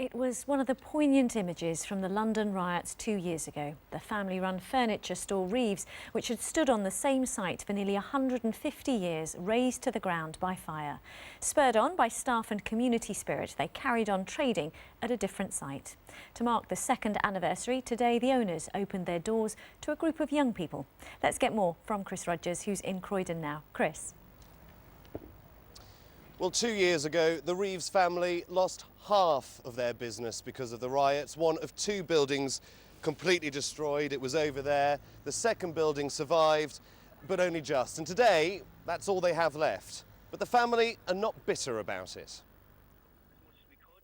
It was one of the poignant images from the London riots 2 years ago. The family-run furniture store Reeves, which had stood on the same site for nearly 150 years, razed to the ground by fire. Spurred on by staff and community spirit, they carried on trading at a different site. To mark the second anniversary, today the owners opened their doors to a group of young people. Let's get more from Chris Rogers, who's in Croydon now. Chris. Well, 2 years ago, the Reeves family lost half of their business because of the riots. One of two buildings completely destroyed. It was over there. The second building survived, but only just. And today, that's all they have left. But the family are not bitter about it.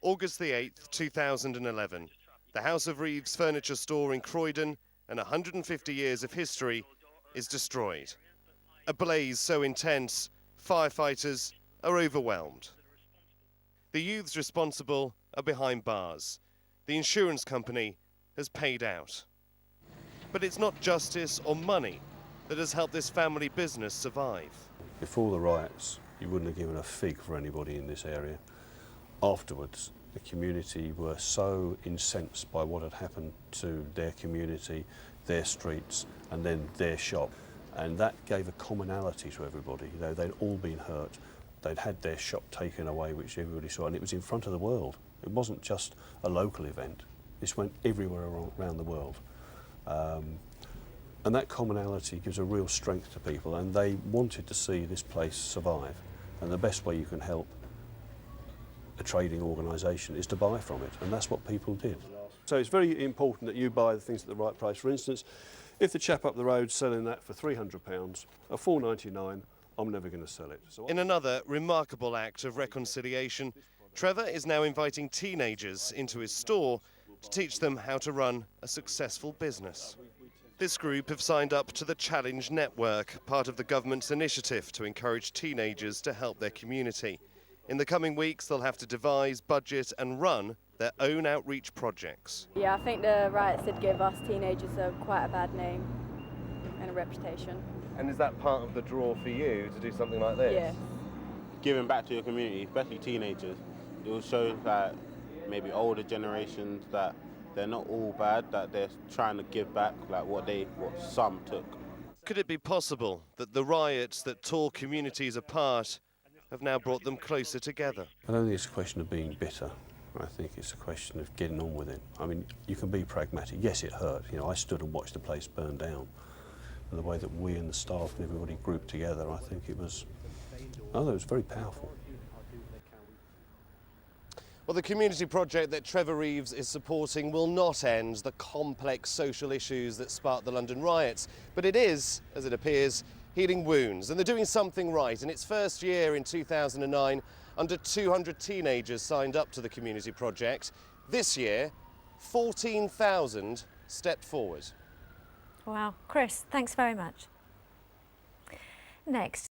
August the 8th, 2011. The House of Reeves furniture store in Croydon and 150 years of history is destroyed. A blaze so intense, firefighters are overwhelmed. The youths responsible are behind bars. The insurance company has paid out. But it's not justice or money that has helped this family business survive. Before the riots, you wouldn't have given a fig for anybody in this area. Afterwards, the community were so incensed by what had happened to their community, their streets, and then their shop. And that gave a commonality to everybody. You know, they'd all been hurt. They'd had their shop taken away, which everybody saw, and it was in front of the world. It wasn't just a local event. This went everywhere around the world. And that commonality gives a real strength to people, and they wanted to see this place survive. And the best way you can help a trading organisation is to buy from it, and that's what people did. So it's very important that you buy the things at the right price. For instance, if the chap up the road's selling that for £300 or £4.99, I'm never going to sell it. In another remarkable act of reconciliation, Trevor is now inviting teenagers into his store to teach them how to run a successful business. This group have signed up to the Challenge Network, part of the government's initiative to encourage teenagers to help their community. In the coming weeks, they'll have to devise, budget and run their own outreach projects. Yeah, I think the riots did give us teenagers quite a bad name and a reputation. And is that part of the draw for you to do something like this? Yeah. Giving back to your community, especially teenagers, it will show that maybe older generations that they're not all bad, that they're trying to give back like what some took. Could it be possible that the riots that tore communities apart have now brought them closer together? I don't think it's a question of being bitter. I think it's a question of getting on with it. I mean, you can be pragmatic. Yes, it hurt. You know, I stood and watched the place burn down. And the way that we and the staff and everybody grouped together, I think it was very powerful. Well, the community project that Trevor Reeves is supporting will not end the complex social issues that sparked the London riots, but it is, as it appears, healing wounds. And they're doing something right. In its first year in 2009, under 200 teenagers signed up to the community project. This year, 14,000 stepped forward. Wow. Chris, thanks very much. Next.